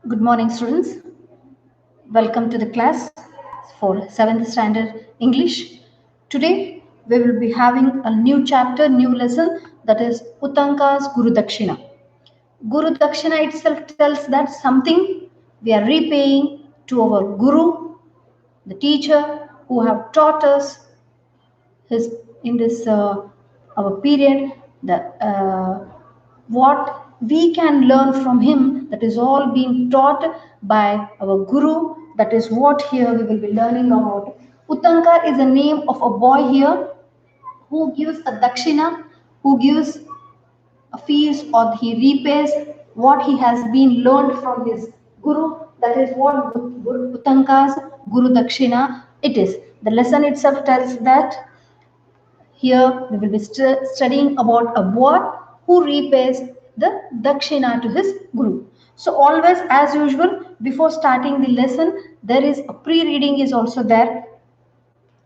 Good morning, students. Welcome to the class for 7th Standard English. Today, we will be having a new chapter, new lesson, that is Uttanks'S Gurudakshina. Gurudakshina itself tells that something we are repaying to our Guru, the teacher who have taught us his in this our period, that what we can learn from him, that is all being taught by our Guru. That is what here we will be learning about. Uttanka is a name of a boy here who gives a dakshina, who gives a fees, or he repays what he has been learned from his Guru. That is what Uttanka's Guru Dakshina it is. The lesson itself tells that here we will be studying about a boy who repays the dakshina to his guru. So always, as usual, before starting the lesson, there is a pre-reading is also there.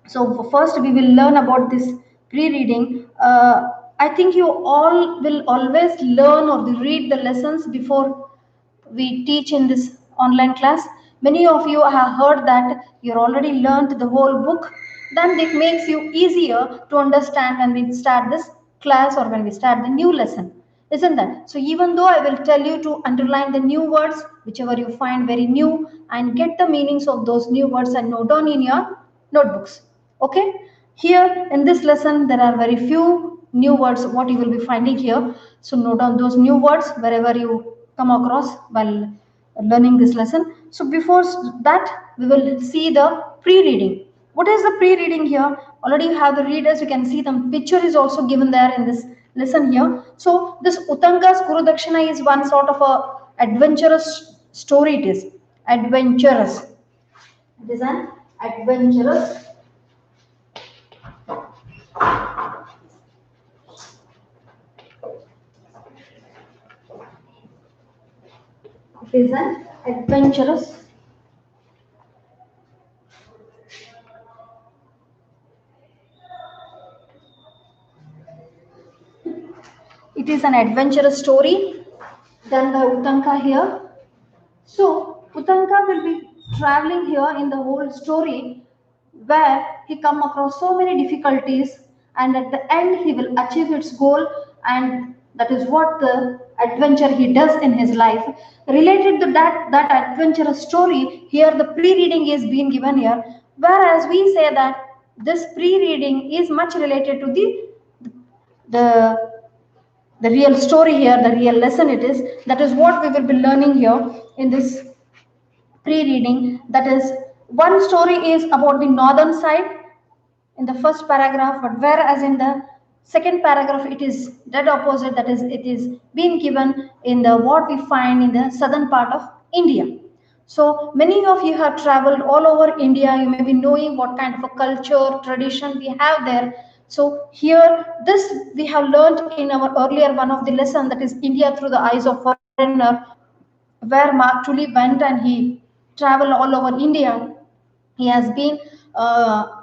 So first we will learn about this pre-reading. I think you all will always learn or read the lessons before we teach in this online class. Many of you have heard that you already learned the whole book. Then it makes you easier to understand when we start this class or when we start the new lesson. Isn't that? So even though I will tell you to underline the new words, whichever you find very new, and get the meanings of those new words and note down in your notebooks. Okay? Here in this lesson, there are very few new words what you will be finding here. So note down those new words wherever you come across while learning this lesson. So before that, we will see the pre-reading. What is the pre-reading here? Already you have the readers. You can see the picture is also given there in this lesson here. So this Uttanks'S Gurudakshina is one sort of a adventurous story. It is adventurous. It is an adventurous. It is an adventurous. It is an adventurous story done by Uttanka here. So Uttanka will be traveling here in the whole story where he come across so many difficulties, and at the end he will achieve its goal, and that is what the adventure he does in his life. Related to that adventurous story, here the pre-reading is being given here, whereas we say that this pre-reading is much related to the the real story here, the real lesson it is. That is what we will be learning here in this pre-reading. That is, one story is about the northern side in the first paragraph, but whereas in the second paragraph it is dead opposite. That is, it is being given in the what we find in the southern part of India. So many of you have traveled all over India. You may be knowing what kind of a culture, tradition we have there. So here, this we have learned in our earlier one of the lesson, that is India through the eyes of foreigner, where Mark Tully went and he traveled all over India. He has been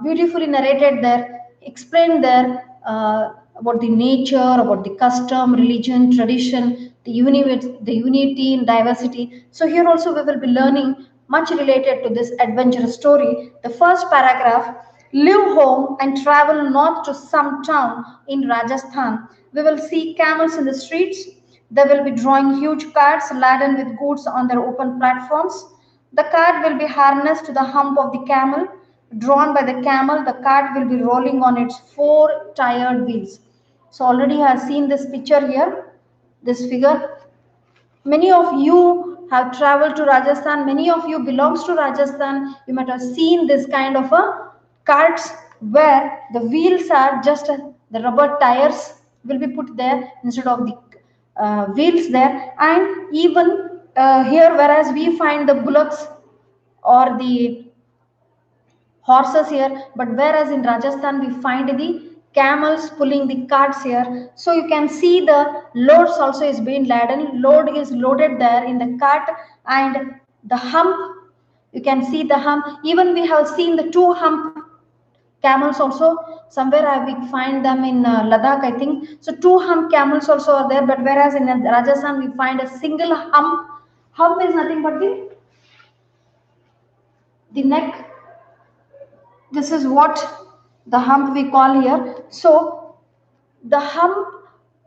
beautifully narrated there, explained there about the nature, about the custom, religion, tradition, the unity in diversity. So here also we will be learning much related to this adventurous story. The first paragraph: leave home and travel north to some town in Rajasthan. We will see camels in the streets. They will be drawing huge carts laden with goods on their open platforms. The cart will be harnessed to the hump of the camel. Drawn by the camel, the cart will be rolling on its four tired wheels. So already I have seen this picture here, this figure. Many of you have traveled to Rajasthan. Many of you belongs to Rajasthan. You might have seen this kind of a carts where the wheels are just the rubber tires will be put there instead of the wheels there. And even here, whereas we find the bullocks or the horses here, but whereas in Rajasthan we find the camels pulling the carts here. So you can see the loads also is being laden, load is loaded there in the cart. And the hump, you can see the hump. Even we have seen the two hump camels also somewhere. We find them in Ladakh, I think. So two hump camels also are there, but whereas in Rajasthan we find a single Hump is nothing but the neck. This is what the hump we call here. So the hump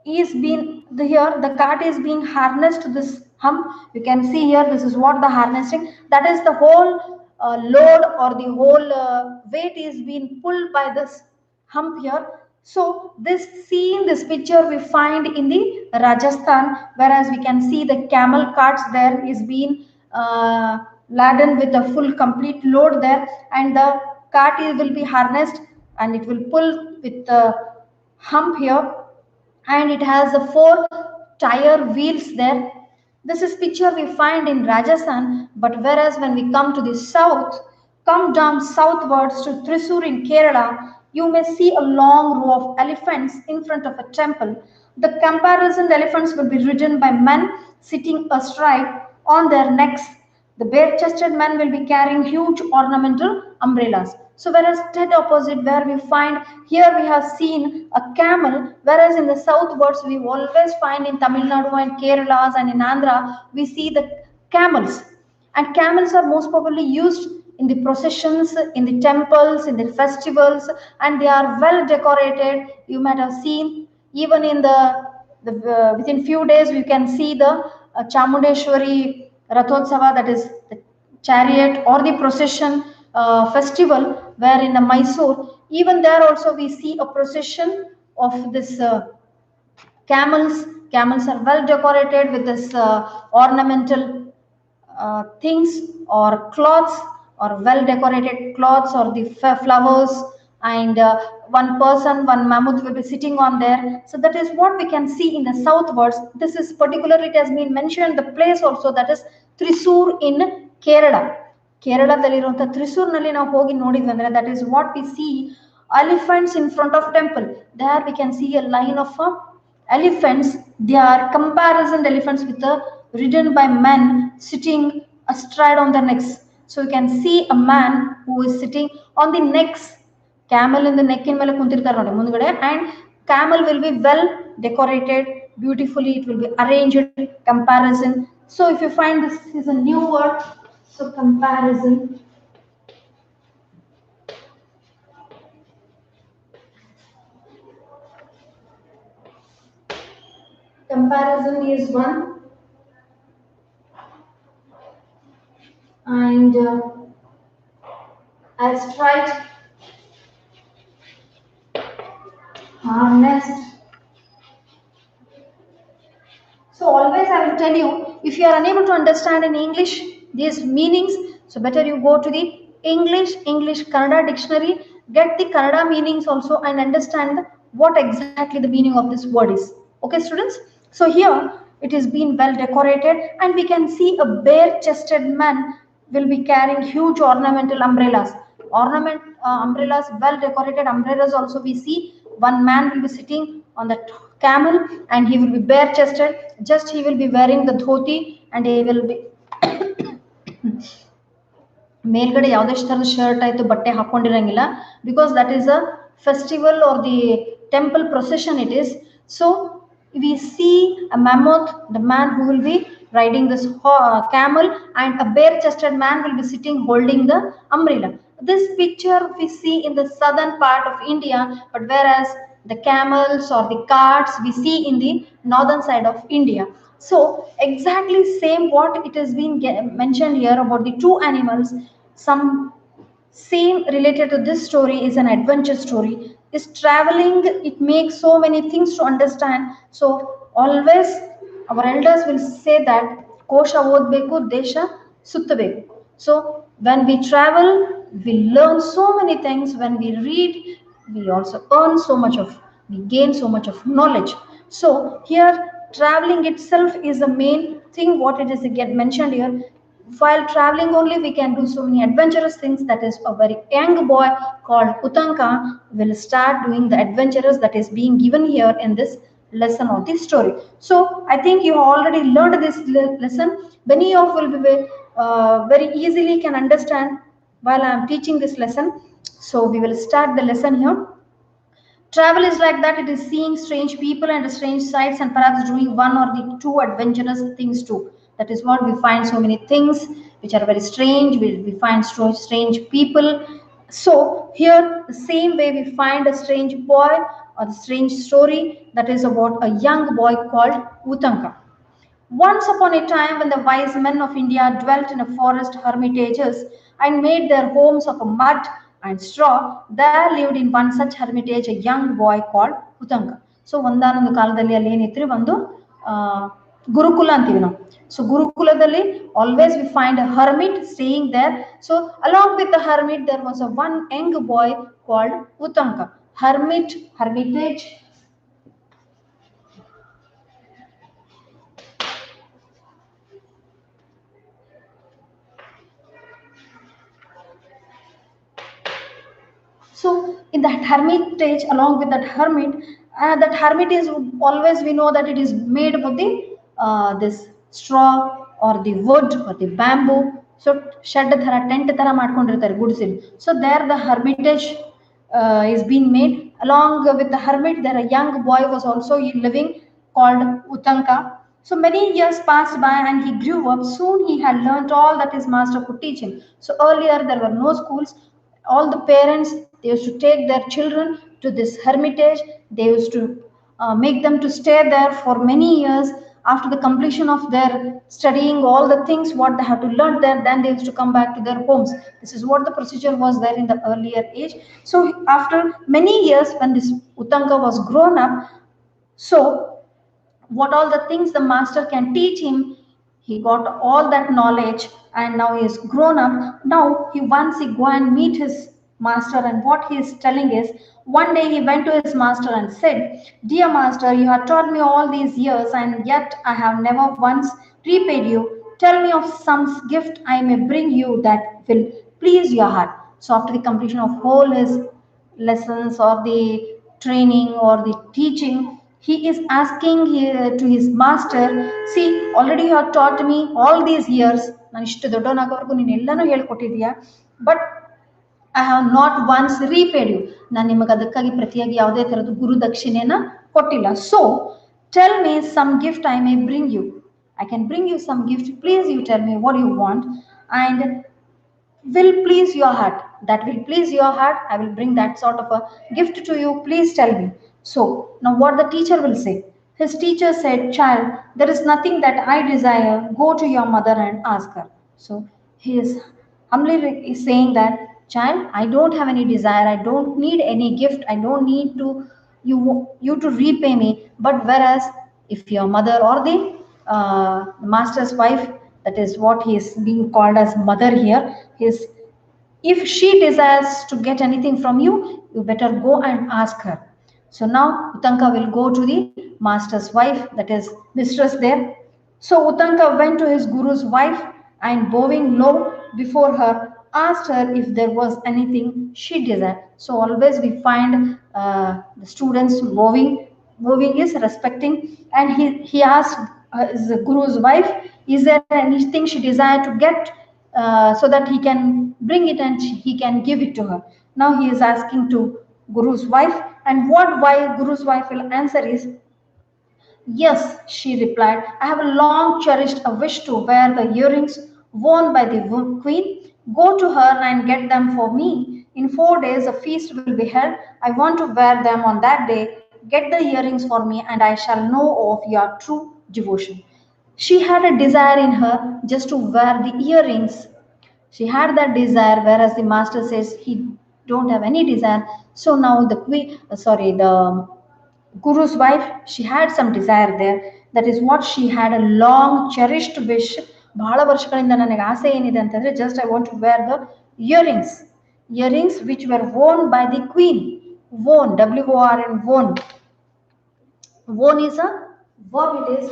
is being here, the cart is being harnessed to this hump. You can see here, this is what the harnessing, that is the whole load or the whole weight is being pulled by this hump here. So this scene, this picture we find in the Rajasthan, whereas we can see the camel carts there is being laden with a full complete load there, and the cart will be harnessed and it will pull with the hump here, and it has the four tire wheels there. This is picture we find in Rajasthan, but whereas when we come to the south, come down southwards to Thrissur in Kerala, you may see a long row of elephants in front of a temple. The comparison elephants will be ridden by men sitting astride on their necks. The bare-chested men will be carrying huge ornamental umbrellas. So whereas dead opposite where we find here we have seen a camel, whereas in the southwards we always find in Tamil Nadu and Kerala and in Andhra we see the camels. And camels are most probably used in the processions, in the temples, in the festivals, and they are well decorated. You might have seen even in the within few days we can see the Chamundeshwari Rathotsava, that is the chariot or the procession festival, where in the Mysore, even there also we see a procession of this camels. Camels are well decorated with this ornamental things or cloths, or well decorated cloths or the flowers, and one person, one mammoth will be sitting on there. So that is what we can see in the southwards. This is particularly, it has been mentioned the place also, that is Thrissur in Kerala. ಕೇರಳದಲ್ಲಿರುವಂತಹ ತ್ರಿಸೂರ್ನಲ್ಲಿ ನಾವು ಹೋಗಿ ನೋಡಿದ್ವಿ ಅಂದ್ರೆ, that is what we see, elephants in front of temple. There we can see a line of elephants. They are comparisoned elephants with the ridden by men sitting astride on their necks. So you can see a man who is sitting on the necks. Camel in the neck in ಮೇಲೆ ಕುಂತಿರ್ತಾರೆ ನೋಡಿ ಮುಂದ್ಗಡೆ, and camel will be well decorated beautifully. It will be arranged comparison. So if you find this is a new word, so comparison. Comparison is one, and astride, harnessed. So always I will tell you, if you are unable to understand in English these meanings, so better you go to the English Kannada dictionary, get the Kannada meanings also, and understand what exactly the meaning of this word is. Okay, students? So here it is being well decorated, and we can see a bare-chested man will be carrying huge ornamental umbrellas. Umbrellas, well decorated umbrellas also we see. One man will be sitting on the camel, and he will be bare chested. Just he will be wearing the dhoti, and he will be ಮೇಲ್ಗಡೆ ಯಾವುದೇ ಥರದ shirt ಆಯ್ತು ಬಟ್ಟೆ ಹಾಕೊಂಡಿರಂಗಿಲ್ಲ, because that is a festival or the temple procession it is. So we see a mammoth, the man who will be riding this camel, and a bare chested man will be sitting holding the umbrella. This picture we see in the southern part of India, but whereas the camels or the carts we see in the northern side of India. So exactly same what it has been mentioned here about the two animals. Some scene related to this story is an adventure story. Is traveling, it makes so many things to understand. So always our elders will say that kosha odbeku desha suttabeku. So when we travel, we learn so many things. When we read, we also earn so much of, we gain so much of knowledge. So here traveling itself is the main thing what it is again mentioned here. While traveling only we can do so many adventurous things. That is a very young boy called Uttanka will start doing the adventurous that is being given here in this lesson of this story. So I think you already learned this lesson. Many of will be very easily can understand while I am teaching this lesson. So we will start the lesson here. Travel is like that. It is seeing strange people and strange sights, and perhaps doing one or the two adventurous things too. That is what we find so many things which are very strange. We find strange people. So here the same way we find a strange boy or the strange story that is about a young boy called Uttanka. Once upon a time, when the wise men of India dwelt in a forest hermitages and made their homes of mud and straw, there lived in one such hermitage a young boy called Uttanka. So, ಒಂದಾನೊಂದು ಕಾಲದಲ್ಲಿ ಅಲ್ಲಿ ಏನಿತ್ತು ಒಂದು ಗುರುಕುಲ ಅಂತೀವಿ ನಾವು. So, ಗುರುಕುಲದಲ್ಲಿ always we find a hermit staying there. So, along with the hermit, there was a one young boy called Uttanka. Hermitage. So in that hermitage, along with that hermit is always, we know that it is made of the this straw or the wood or the bamboo. So shed thara tent thara ಮಾಡ್ಕೊಂಡಿರ್ತಾರೆ ಗುಡಿಸಲು. So there the hermitage is being made. Along with the hermit, there a young boy was also living called Uttanka. So many years passed by and he grew up. Soon he had learnt all that his master could teach him. So earlier there were no schools. All the parents, they used to take their children to this hermitage. They used to make them to stay there for many years. After the completion of their studying all the things what they have to learn there, then they used to come back to their homes. This is what the procedure was there in the earlier age. So after many years, when this Uttanka was grown up, so what all the things the master can teach him, he got all that knowledge, and now he is grown up. Now he go and meet his master, and what he is telling is, one day he went to his master and said, dear master, you have taught me all these years and yet I have never once repaid you. Tell me of some gift I may bring you that will please your heart. So after the completion of all his lessons or the training or the teaching, he is asking to his master, see, already you have taught me all these years, ನಾನು ಇಷ್ಟು ದೊಡ್ಡವನಾಗೋವರೆಗೂ ನೀನು ಎಲ್ಲನೂ ಹೇಳ್ಕೊಟ್ಟಿದೀಯಾ, but I have not once repaid you. ನಾನು ನಿಮಗೆ ಅದಕ್ಕಾಗಿ ಪ್ರತಿಯಾಗಿ ಯಾವುದೇ ಥರದ್ದು ಗುರುದಕ್ಷಿಣೆನ ಕೊಟ್ಟಿಲ್ಲ. So tell me some gift I may bring you. I can bring you some gift. Please you tell me what you want and will please your heart. That will please your heart. I will bring that sort of a gift to you. Please tell me. So now what the teacher will say? His teacher said, child, there is nothing that I desire. Go to your mother and ask her. So he is humbly saying that, child, I don't have any desire. I don't need any gift. I don't need to you to repay me. But whereas if your mother or the master's wife, that is what he is being called as mother here, is if she desires to get anything from you, you better go and ask her. So now Uttanka will go to the master's wife, that is mistress there. So Uttanka went to his guru's wife and bowing low before her, asked her if there was anything she desired. So always we find the students bowing is respecting, and he asked his guru's wife, is there anything she desired to get, so that he can bring it and he can give it to her. Now he is asking to guru's wife, and what guru's wife will answer is, yes, she replied, I have long cherished a wish to wear the earrings worn by the queen. Go to her and get them for me. In 4 days a feast will be held. I want to wear them on that day. Get the earrings for me and I shall know of your true devotion. She had a desire in her just to wear the earrings. She had that desire, whereas the master says he don't have any desire. So now the guru's wife, she had some desire there. That is what she had, a long cherished wish. ಬಹಳ ವರ್ಷಗಳಿಂದ ನನಗೆ ಆಸೆ ಏನಿದೆ ಅಂತಂದ್ರೆ, just I want to wear the earrings which were worn by the queen. Worn, WORN, worn. Worn is a verb, it is.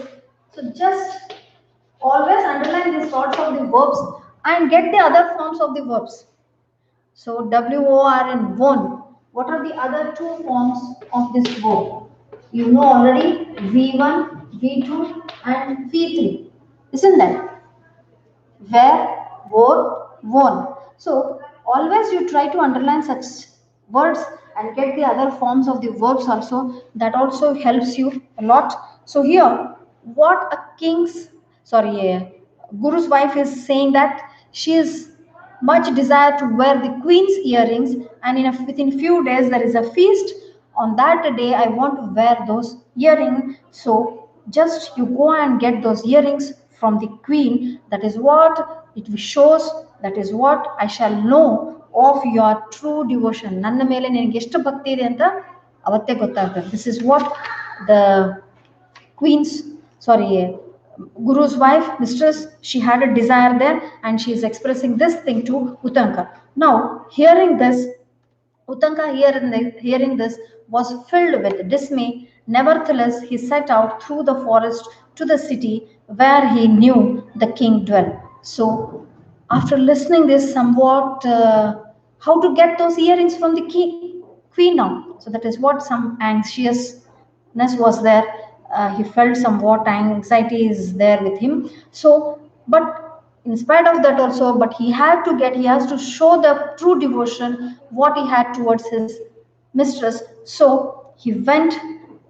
So just always underline these sorts of the verbs and get the other forms of the verbs. So WORN, worn. What are the other two forms of this verb? You know already, V1, V2 and V3. Isn't that? Wear, wore, worn. So always you try to underline such words and get the other forms of the verbs also. That also helps you a lot. So here, what a Guru's wife is saying that she is much desire to wear the queen's earrings, and within few days there is a feast. On that day, I want to wear those earrings. So just you go and get those earrings from the queen. That is what it shows. That is what I shall know of your true devotion. ನನ್ನ ಮೇಲೆ ನಿನಗೆ ಎಷ್ಟು ಭಕ್ತಿ ಇದೆ ಅಂತ ಅವತ್ತೇ ಗೊತ್ತಾಗ್ತದೆ. This is what the queen's sorry Guru's wife, mistress, she had a desire there, and she is expressing this thing to Uttanka. Now hearing this, Uttanka hearing this was filled with dismay. Nevertheless, he set out through the forest to the city where he knew the king dwelt. So after listening this somewhat, how to get those earrings from the queen now? So that is what some anxiousness was there. He felt somewhat anxiety is there with him. So but in spite of that also, but he has to show the true devotion what he had towards his mistress. So he went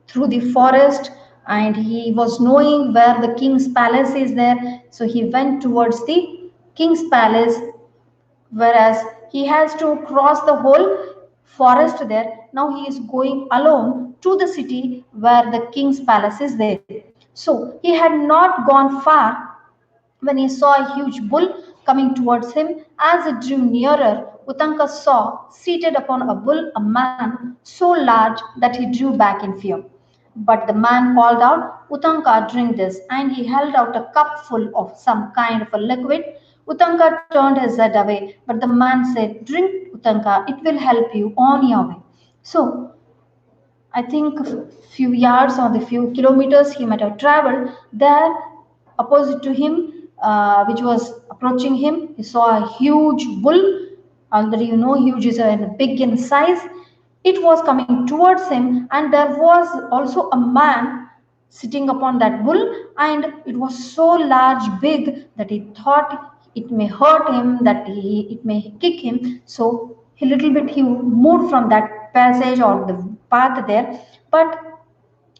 through the forest, and he was knowing where the king's palace is there. So he went towards the king's palace, whereas he has to cross the whole forest there. Now he is going alone to the city where the king's palace is there. So he had not gone far when he saw a huge bull coming towards him. As it drew nearer, Uttanka saw seated upon a bull a man so large that he drew back in fear. But the man called out, Uttanka, drink this, and he held out a cup full of some kind of a liquid. Uttanka turned his head away, but the man said, Drink, Uttanka, it will help you on your way. So, I think a few yards or the few kilometers he might have traveled. There, opposite to him, which was approaching him, he saw a huge bull. Already you know, huge is big in size. It was coming towards him, and there was also a man sitting upon that bull, and it was so large, big, that he thought it may hurt him, that it may kick him. So a little bit he moved from that passage or the path there. But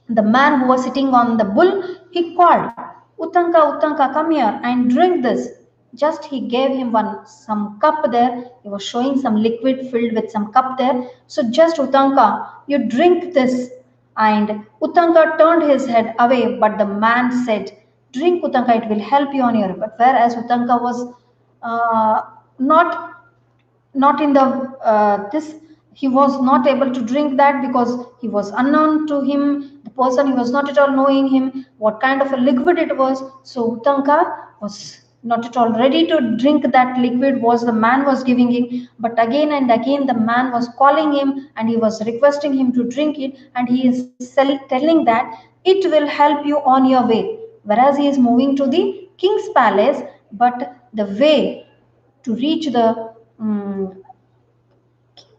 the man who was sitting on the bull, he called, Uttanka, Uttanka, come here and drink this. Just he gave him some cup there. He was showing some liquid filled with some cup there. So just Uttanka, you drink this. And Uttanka turned his head away, but the man said, Drink, Uttanka, it will help you on your way. But whereas Uttanka was not in the this, he was not able to drink that because he was unknown to him. The person, he was not at all knowing him what kind of a liquid it was. So Uttanka was not at all ready to drink that liquid was the man was giving him. But again and again the man was calling him, and he was requesting him to drink it, and he is telling that it will help you on your way, whereas he is moving to the king's palace. But the way to reach the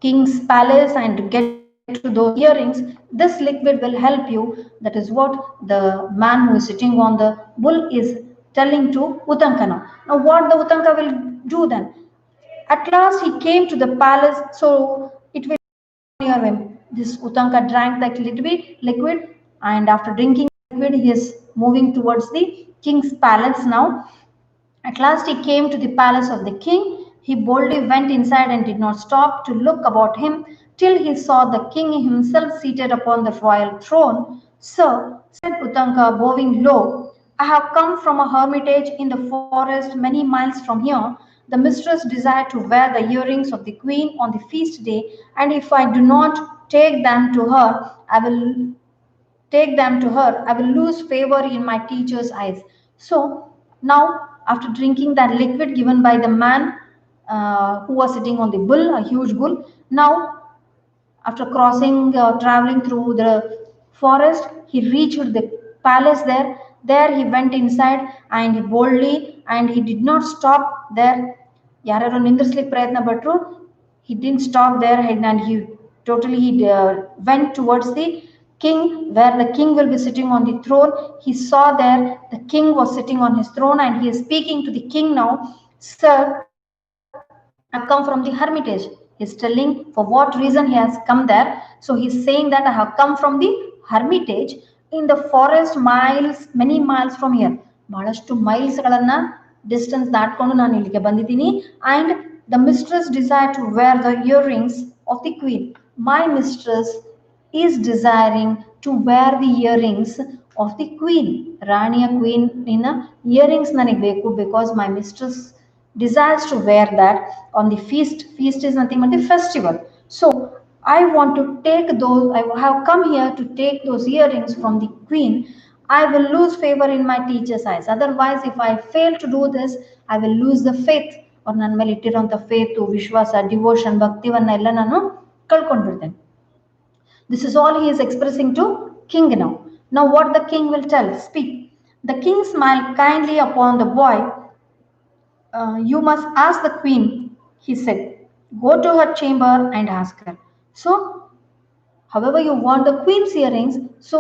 king's palace and to get to those earrings, this liquid will help you. That is what the man who is sitting on the bull is telling to Uttanka now. Now what the Uttanka will do then? At last he came to the palace, so it will near him. This Uttanka drank that liquid, and after drinking liquid, he is moving towards the king's palace now. At last he came to the palace of the king. He boldly went inside and did not stop to look about him till he saw the king himself seated upon the royal throne. Sir, said Uttanka, bowing low, I have come from a hermitage in the forest many miles from here. The mistress desired to wear the earrings of the queen on the feast day, and if I do not take them to her, I will lose favor in my teacher's eyes. So now, after drinking that liquid given by the man who was sitting on the bull, a huge bull, now after traveling through the forest, he reached the palace there. There he went inside, and he boldly, and he did not stop there. ಯಾರ್ಯಾರು ನಿಂದ್ರಿಸ್ಲಿಕ್ಕೆ ಪ್ರಯತ್ನ ಪಟ್ಟರು, he didn't stop there, and he went towards the king, where the king will be sitting on the throne. He saw there the king was sitting on his throne, and he is speaking to the king now. Sir, I have come from the hermitage. He is telling for what reason he has come there. So he is saying that I have come from the hermitage in the forest miles, many miles from here. ಬಹಳಷ್ಟು ಮೈಲ್ಸ್ಗಳನ್ನ distance ದಾಟ್ಕೊಂಡು ನಾನು ಇಲ್ಲಿಗೆ ಬಂದಿದ್ದೀನಿ. And the mistress desired to wear the earrings of the queen. My mistress is desiring to wear the earrings of the queen. ರಾಣಿಯ queen ಇನ earrings ನನಗೆ ಬೇಕು, because my mistress desires to wear that on the feast. Feast is nothing but the festival. So I want to take those, I have come here to take those earrings from the queen. I will lose favor in my teacher's eyes. Otherwise, if I fail to do this, I will lose the faith. Or ನನ್ನ ಮೇಲೆ ಇಟ್ಟಿರುವಂಥ faith, ವಿಶ್ವಾಸ, devotion, ಭಕ್ತಿವನ್ನ ಎಲ್ಲ ನಾನು ಕಳ್ಕೊಂಡ್ಬಿಡ್ತೇನೆ. This is all he is expressing to king now. Now what the king will tell, speak. The king smiled kindly upon the boy. You must ask the queen, he said. Go to her chamber and ask her. So, however you want the queen's earrings, so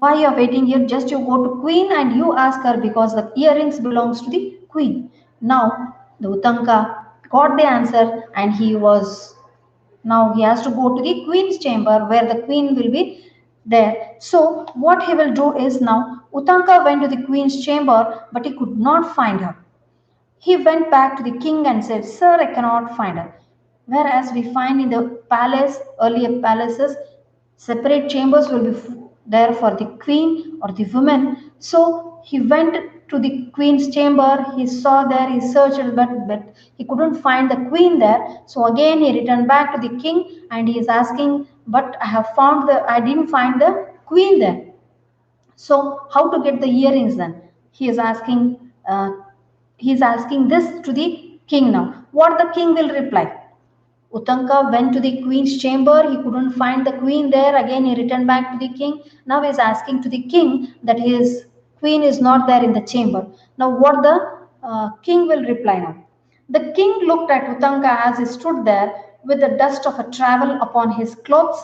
why you are waiting here? Just you go to queen and you ask her, because the earrings belongs to the queen. Now the Uttanka got the answer, and now he has to go to the queen's chamber where the queen will be there. So what he will do is, now Uttanka went to the queen's chamber, but he could not find her. He went back to the king and said, Sir, I cannot find her. Whereas we find in the palace, earlier palaces, separate chambers will be there for the queen or the woman. So he went to the queen's chamber, he saw there, he searched, but he couldn't find the queen there. So again he returned back to the king and he is asking, but I didn't find the queen there. So how to get the earrings then? He is asking this to the king now. What the king will reply? Uttanka went to the queen's chamber, he couldn't find the queen there. Again he returned back to the king. Now he is asking to the king that his queen is not there in the chamber. Now what the king will reply now? The king looked at Uttanka as he stood there with the dust of a travel upon his clothes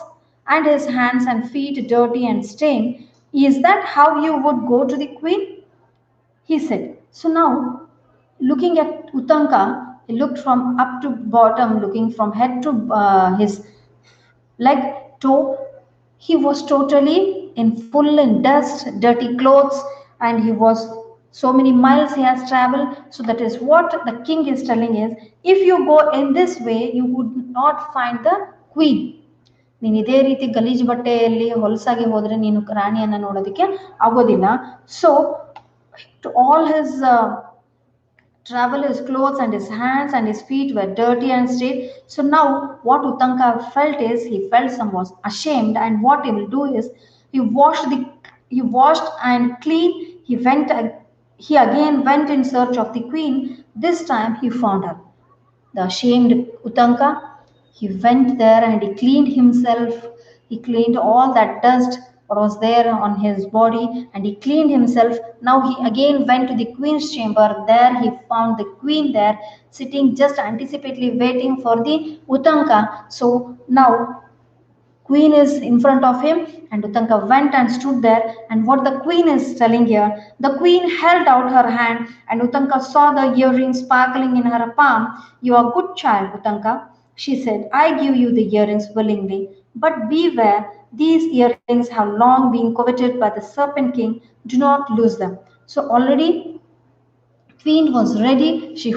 and his hands and feet dirty and stained. Is that how you would go to the queen? He said. So now, looking at Uttanka, he looked from up to bottom, looking from head to his leg, toe. He was totally full in dust, dirty clothes, and he was so many miles he has traveled. So that is what the king is telling is, if you go in this way, you would not find the queen. ನೀನು ಇದೇ ರೀತಿ ಗಲೀಜು ಬಟ್ಟೆಯಲ್ಲಿ ಹೊಲಸಾಗಿ ಹೋದ್ರೆ ನೀನು ರಾಣಿಯನ್ನ ನೋಡೋದಕ್ಕೆ ಆಗೋದಿಲ್ಲ. So to all his travel, his clothes and his hands and his feet were dirty and stained. So now what Uttanka felt is, he felt somewhat ashamed, and what he will do is, he washed and cleaned. He again went in search of the queen. This time he found her. The ashamed Uttanka, he went there and he cleaned himself. He cleaned all that dust what was there on his body, and he cleaned himself. Now he again went to the queen's chamber. There he found the queen there, sitting just anticipately waiting for the Uttanka. So now queen is in front of him, and Uttanka went and stood there. And what the queen is telling here, the queen held out her hand, and Uttanka saw the earrings sparkling in her palm. You are a good child, Uttanka, she said. I give you the earrings willingly, but beware, these earrings have long been coveted by the serpent king. Do not lose them. So already queen was ready. She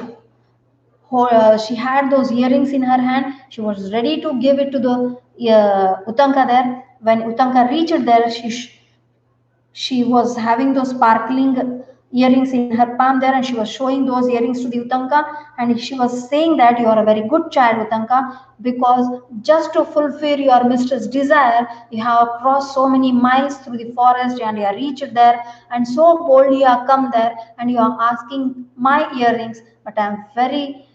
had those earrings in her hand. She was ready to give it to the Uttanka there. When Uttanka reached there, she was having those sparkling earrings in her palm there, and she was showing those earrings to the Uttanka, and she was saying that you are a very good child, Uttanka, because just to fulfill your mistress' desire, you have crossed so many miles through the forest and you have reached there, and so boldly you have come there and you are asking my earrings. But I am very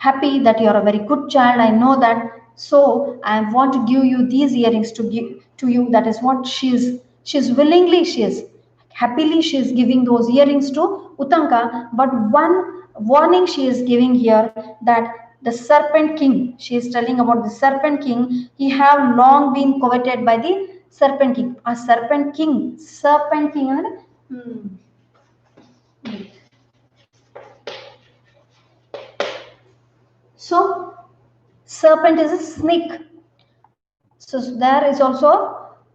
happy that you are a very good child. I know that. So I want to give you these earrings to give to you. That is what she's willingly, she is happily, she is giving those earrings to Uttanka. But one warning she is giving here, that the serpent king, she is telling about the serpent king, he have long been coveted by the serpent king. A serpent king So serpent is a snake. So there is also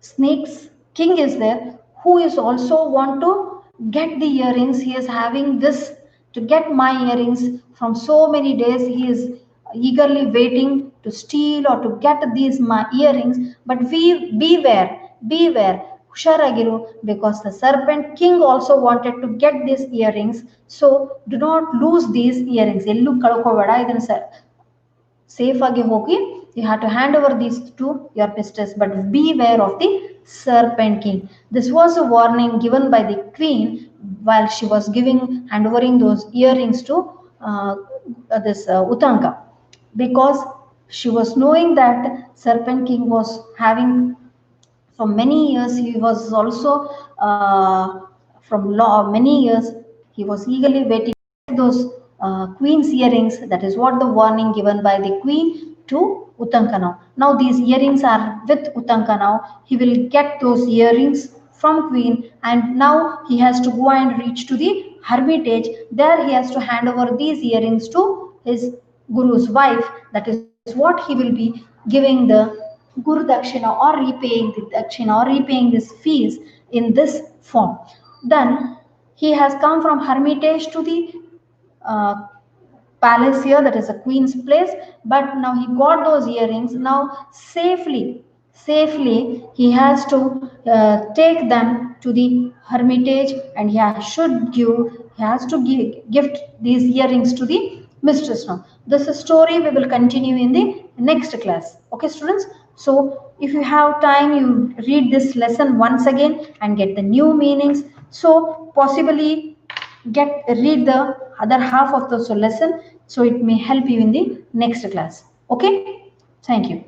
snake's king is there, who is also want to get the earrings. He is having this to get my earrings from so many days. He is eagerly waiting to steal or to get these my earrings. But we beware, husharagiru, because the serpent king also wanted to get these earrings. So do not lose these earrings. Ellu kalkovada idannu safe agi hogi, you have to hand over these to your mistress, but beware of the serpent king. This was a warning given by the queen while she was giving hand overing those earrings to this Uttanka, because she was knowing that serpent king was having for many years. He was also from law many years. He was eagerly waiting for those queen's earrings. That is what the warning given by the queen to Uttanka. Now these earrings are with Uttanka. Now he will get those earrings from queen, and now he has to go and reach to the hermitage. There he has to hand over these earrings to his guru's wife. That is what he will be giving the Gurudakshina, or repaying the Dakshina, or repaying this fees in this form. Then he has come from hermitage to the uh, palace here, that is a queen's place. But now he got those earrings. Now safely he has to take them to the hermitage, and he has to gift these earrings to the mistress. Now this story we will continue in the next class. Okay students, so if you have time, you read this lesson once again and get the new meanings. So possibly read the other half of the lesson, so it may help you in the next class. Okay, thank you.